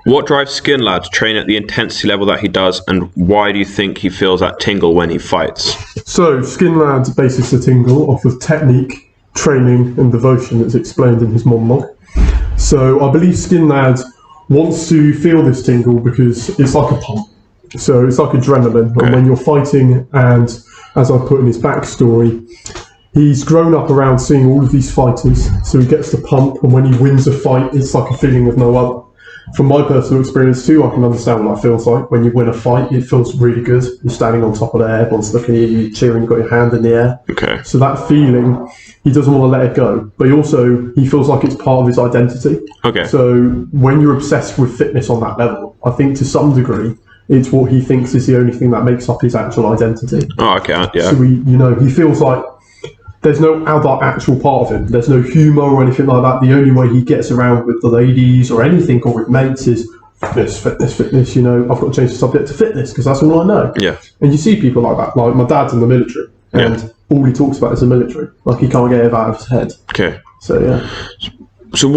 What drives Skinlad to train at the intensity level that he does, and why do you think he feels that tingle when he fights? So, Skinlad bases the tingle off of technique, training, and devotion that's explained in his monologue. So, I believe Skinlad wants to feel this tingle because it's like a pump. So, it's like adrenaline. Okay. And when you're fighting, and as I put in his backstory, he's grown up around seeing all of these fighters, so he gets the pump, and when he wins a fight, it's like a feeling of no other. From my personal experience too, I can understand what that feels like. When you win a fight, it feels really good. You're standing on top of the air, everyone's looking at you, cheering, you've got your hand in the air. Okay. So that feeling, he doesn't want to let it go. But he feels like it's part of his identity. Okay. So when you're obsessed with fitness on that level, I think to some degree, it's what he thinks is the only thing that makes up his actual identity. Oh, okay, yeah. So he feels like there's no other actual part of him. There's no humour or anything like that. The only way he gets around with the ladies or anything or with mates is fitness. I've got to change the subject to fitness because that's all I know. Yeah. And you see people like that. Like my dad's in the military, and all he talks about is the military. Like he can't get it out of his head. Okay. So yeah. So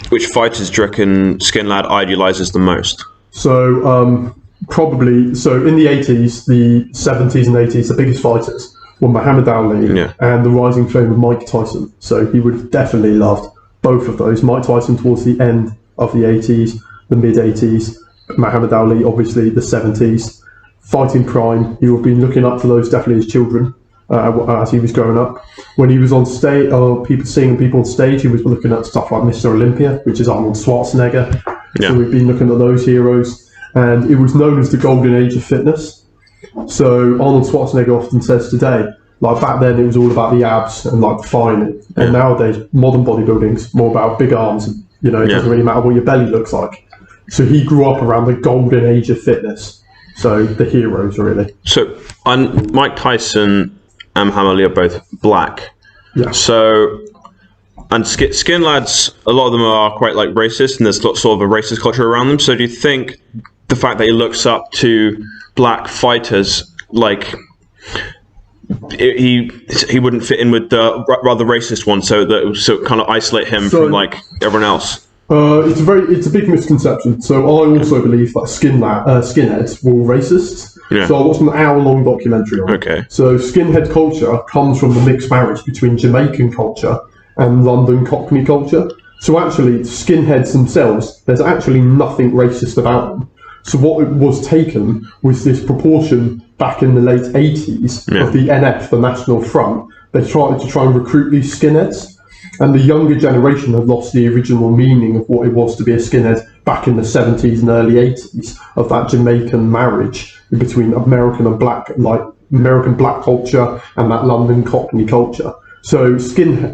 which fighters do you reckon Skinlad idolizes the most? So probably in the 80s, the 70s and 80s, the biggest fighters were Muhammad Ali and the rising fame of Mike Tyson. So he would have definitely loved both of those. Mike Tyson towards the end of the 80s, the mid 80s. Muhammad Ali, obviously, the 70s. Fighting prime, he would have been looking up to those definitely as children as he was growing up. When he was on stage, seeing people on stage, he was looking at stuff like Mr. Olympia, which is Arnold Schwarzenegger. Yeah. So we've been looking at those heroes. And it was known as the golden age of fitness. So Arnold Schwarzenegger often says today, like back then it was all about the abs and like defining. And nowadays, modern bodybuilding's more about big arms. And, it doesn't really matter what your belly looks like. So he grew up around the golden age of fitness. So the heroes, really. So Mike Tyson and Muhammad Ali are both black. Yeah. So, and Skinlads, a lot of them are quite like racist, and there's sort of a racist culture around them. So do you think the fact that he looks up to black fighters, like he wouldn't fit in with the rather racist one, so kind of isolate him from like everyone else? It's a big misconception. So I also believe that skinheads were all racists. Yeah. So I watched an hour-long documentary on it. Okay. So skinhead culture comes from the mixed marriage between Jamaican culture and London Cockney culture. So actually, skinheads themselves, there's actually nothing racist about them. So what was taken was this proportion back in the late 80s of the NF, the National Front. They tried to try and recruit these skinheads. And the younger generation had lost the original meaning of what it was to be a skinhead back in the 70s and early 80s of that Jamaican marriage between American black culture and that London Cockney culture. So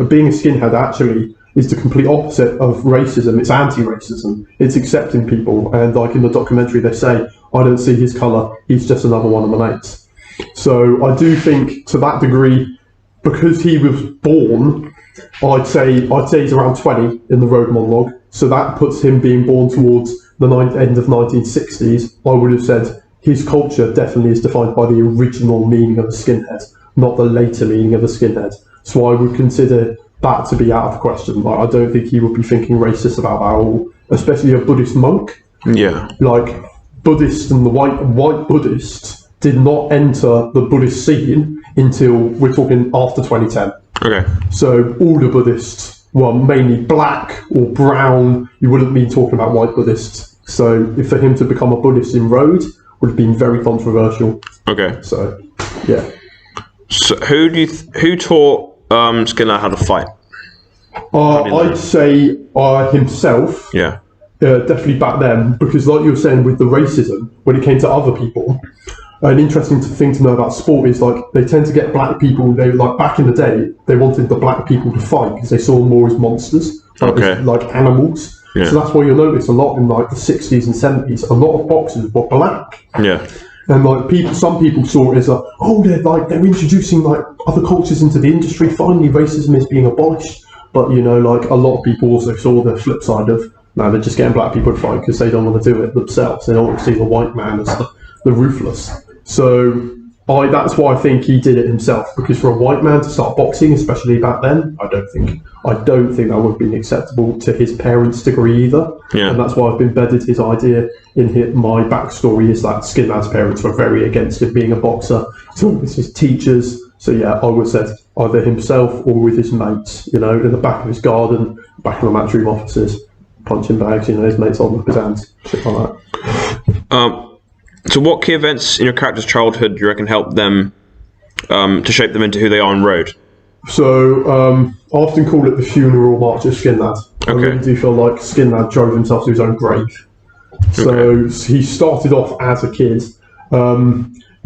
being a skinhead actually is the complete opposite of racism. It's anti-racism. It's accepting people. And like in the documentary, they say, I don't see his colour. He's just another one of my mates. So I do think to that degree, because he was born, I'd say he's around 20 in the road monologue. So that puts him being born towards the end of 1960s. I would have said his culture definitely is defined by the original meaning of a skinhead, not the later meaning of a skinhead. So I would consider that to be out of the question. Like, I don't think he would be thinking racist about that at all, especially a Buddhist monk. Yeah. Like, Buddhists and the white Buddhists did not enter the Buddhist scene until we're talking after 2010. Okay. So all the Buddhists were mainly black or brown. You wouldn't be talking about white Buddhists. So for him to become a Buddhist in Rhodes would have been very controversial. Okay. So, yeah. So who taught Skinlad how to fight? I'd say himself. Yeah. Definitely back then, because like you were saying with the racism, when it came to other people, an interesting thing to know about sport is like they tend to get black people. They like back in the day, they wanted the black people to fight because they saw them more as monsters, like animals. Yeah. So that's why you'll notice a lot in like the 60s and 70s. A lot of boxers were black. Yeah. And like some people saw it as they're introducing like other cultures into the industry. Finally, racism is being abolished. But like a lot of people also saw the flip side of they're just getting black people to fight because they don't want to do it themselves. They don't want to see the white man as the ruthless. So That's why I think he did it himself, because for a white man to start boxing, especially back then, I don't think that would have been acceptable to his parents' degree either. Yeah. And that's why I've embedded his idea in my backstory is that Skinlad's parents were very against him being a boxer. So with his teachers. So yeah, I would have said either himself or with his mates, in the back of his garden, back in the matchroom offices, punching bags, his mates holding up his hands, shit like that. So what key events in your character's childhood do you reckon helped them to shape them into who they are on road? So I often call it the funeral march of Skinlad. I really do feel like Skinlad drove himself to his own grave. So he started off as a kid. I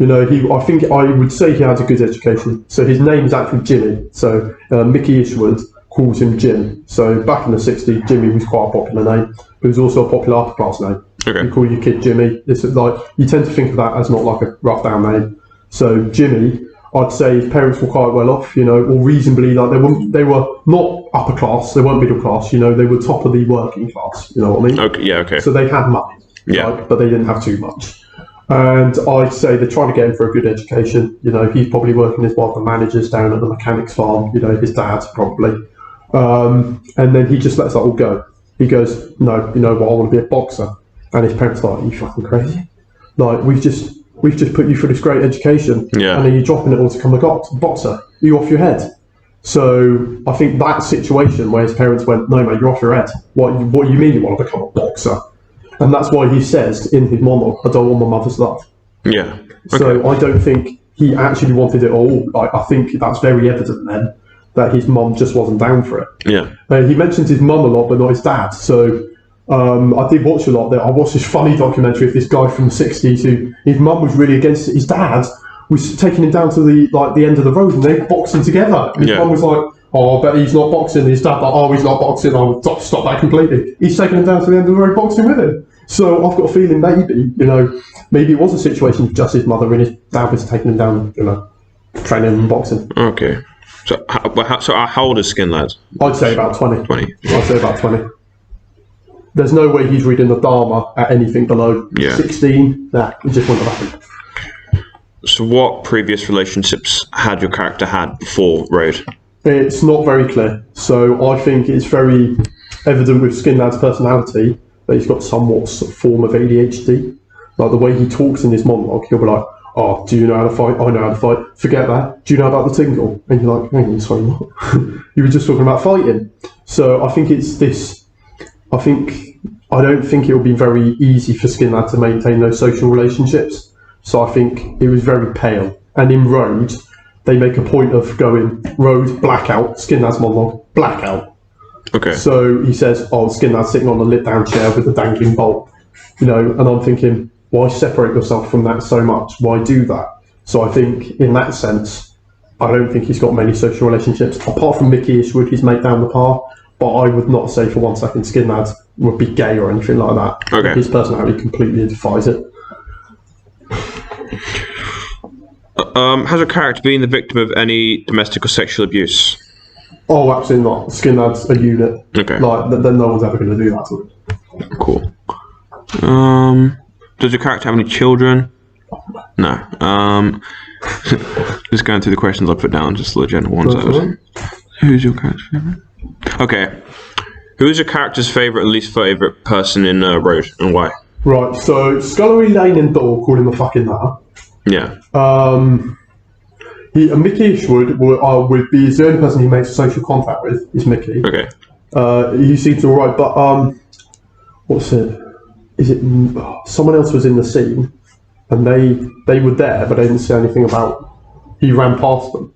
would say he had a good education. So his name is actually Jimmy. So Mickey Ishwood calls him Jim. So back in the 60s, Jimmy was quite a popular name, but it was also a popular upper class name. Okay. You call your kid Jimmy. It's like you tend to think of that as not like a rough down name. So Jimmy, I'd say his parents were quite well off, or reasonably like they were not upper class, they weren't middle class, they were top of the working class. You know what I mean? Okay. Yeah. Okay. So they had money. Yeah. But they didn't have too much. And I'd say they're trying to get him for a good education. He's probably working as one of the managers down at the mechanics farm. His dad probably. And then he just lets that all go. He goes, no, I want to be a boxer. And his parents are like, are you fucking crazy? Like, we've just put you through this great education, and then you're dropping it all to become a boxer. Are you off your head? So I think that situation where his parents went, no mate, you're off your head. What do you mean you want to become a boxer? And that's why he says in his monologue, I don't want my mother's love. Yeah. Okay. So I don't think he actually wanted it all. I think that's very evident then that his mum just wasn't down for it. Yeah. He mentions his mum a lot, but not his dad. So I did watch a lot there. I watched this funny documentary of this guy from the 60s who his mum was really against it. His dad was taking him down to the end of the road and they were boxing together. And his mum was like, oh, I bet he's not boxing. And his dad like, oh, he's not boxing. I would stop that completely. He's taking him down to the end of the road boxing with him. So I've got a feeling maybe it was a situation with just his mother and his dad was taking him down, training him in boxing. Okay. So how old is Skinlad? I'd say about 20. 20. I'd say about 20. There's no way he's reading the Dharma at anything below 16. Nah, it just wouldn't have happened. So what previous relationships had your character had before Road? It's not very clear. So I think it's very evident with Skinlad's personality that he's got somewhat form of ADHD. Like the way he talks in his monologue, he'll be like, oh, do you know how to fight? I know how to fight. Forget that. Do you know about the tingle? And you're like, hang on, sorry, what? You were just talking about fighting. So I think it's this... I don't think it will be very easy for Skinlad to maintain those social relationships. So I think it was very pale. And in Road, they make a point of going, Road, blackout, Skinlad's monologue, blackout. Okay. So he says, oh, Skinlad's sitting on a lit down chair with a dangling bolt. And I'm thinking, why separate yourself from that so much? Why do that? So I think in that sense, I don't think he's got many social relationships. Apart from Mickey Ishwood, his mate down the par. But I would not say for 1 second Skinlad would be gay or anything like that. Okay. His personality completely defies it. Has a character been the victim of any domestic or sexual abuse? Oh, absolutely not. Skinlad's a unit. Okay. Then no one's ever going to do that to him. Cool. Does your character have any children? No. Just going through the questions I put down, just the general ones. Who's your character's favorite? Okay. Who is your character's favorite and least favorite person in Road, and why? Right. So Scullery Lane and Dole call him a fucking nut. Yeah. Mickey Ishwood would be the only person he makes social contact with is Mickey. Okay. He seems alright, but what's it? Is it someone else was in the scene, and they were there, but they didn't say anything about. He ran past them.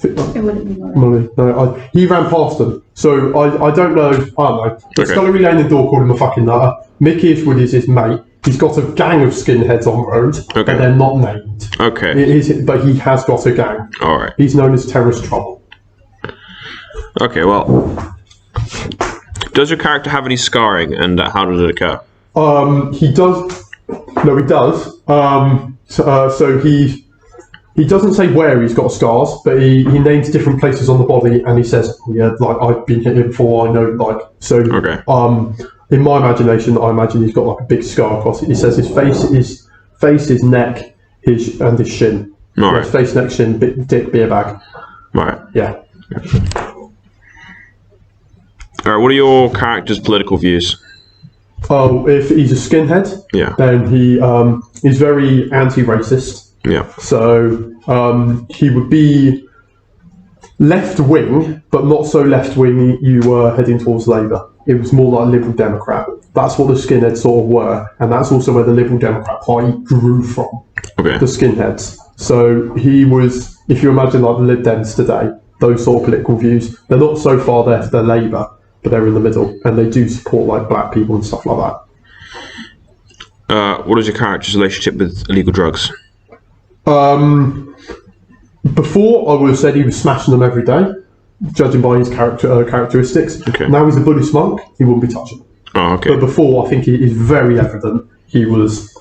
It wouldn't be Molly. No, he ran past them. So I don't know. I don't know. But Scullery Lane and Dole called him a fucking nutter. Mickey Ishwood is his mate. He's got a gang of skinheads on Road, but they're not named. Okay. But he has got a gang. All right. He's known as Terrorist Trouble. Okay, well, does your character have any scarring, and how does it occur? He does. No, he does. So he doesn't say where he's got scars, but he names different places on the body, and he says, oh, "Yeah, like I've been hit here before. I know, like so." Okay. In my imagination, I imagine he's got like a big scar across it. He says his face is face, his neck, his shin. All Yeah, right. face, neck, shin, dick, beer bag. Right. Yeah. All right. What are your character's political views? Oh, if he's a skinhead, Yeah. then he's very anti-racist. Yeah. So he would be left wing, but not so left wing you were heading towards Labour. It was more like Liberal Democrat. That's what the skinheads sort of were, and that's also where the Liberal Democrat Party grew from. Okay. The skinheads. So he was, if you imagine like the Lib Dems today, those sort of political views, they're not so far left, they're Labour, but they're in the middle, and they do support like black people and stuff like that. What is your character's relationship with illegal drugs? Before, I would have said he was smashing them every day, judging by his characteristics. Okay. Now he's a Buddhist monk, he wouldn't be touching them. Oh, okay. But before, I think it is very evident he was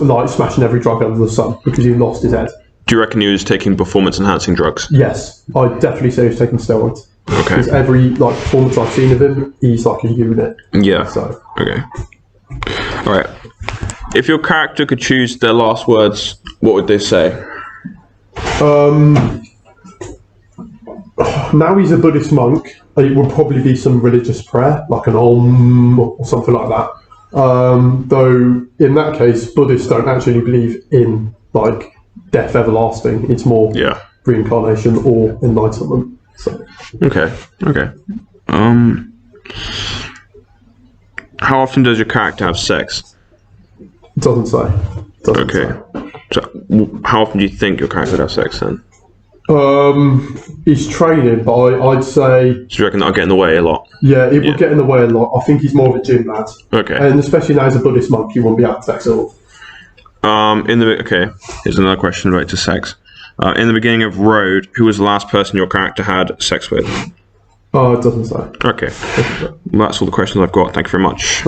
like smashing every drug under the sun because he lost his head. Do you reckon he was taking performance-enhancing drugs? Yes, I'd definitely say he's taking steroids. Okay. Because every like performance I've seen of him, he's like a unit. Yeah. So Okay. All right. If your character could choose their last words, what would they say? now he's a Buddhist monk. It would probably be some religious prayer, like an Om or something like that. Though in that case, Buddhists don't actually believe in like death everlasting. It's more Yeah. reincarnation or enlightenment. So Okay. Okay. How often does your character have sex? it doesn't say. Doesn't Okay. say. So, how often do you think your character would have sex then? He's training, but I'd say Do you reckon that'll get in the way a lot? yeah, it Yeah. would get in the way a lot. I think he's more of a gym lad, Okay. and especially now as a Buddhist monk, he won't be having sex at all. Okay. Here's another question related to sex. In the beginning of Road, who was the last person your character had sex with? Oh, it doesn't say. Okay. Well, that's all the questions I've got. Thank you very much.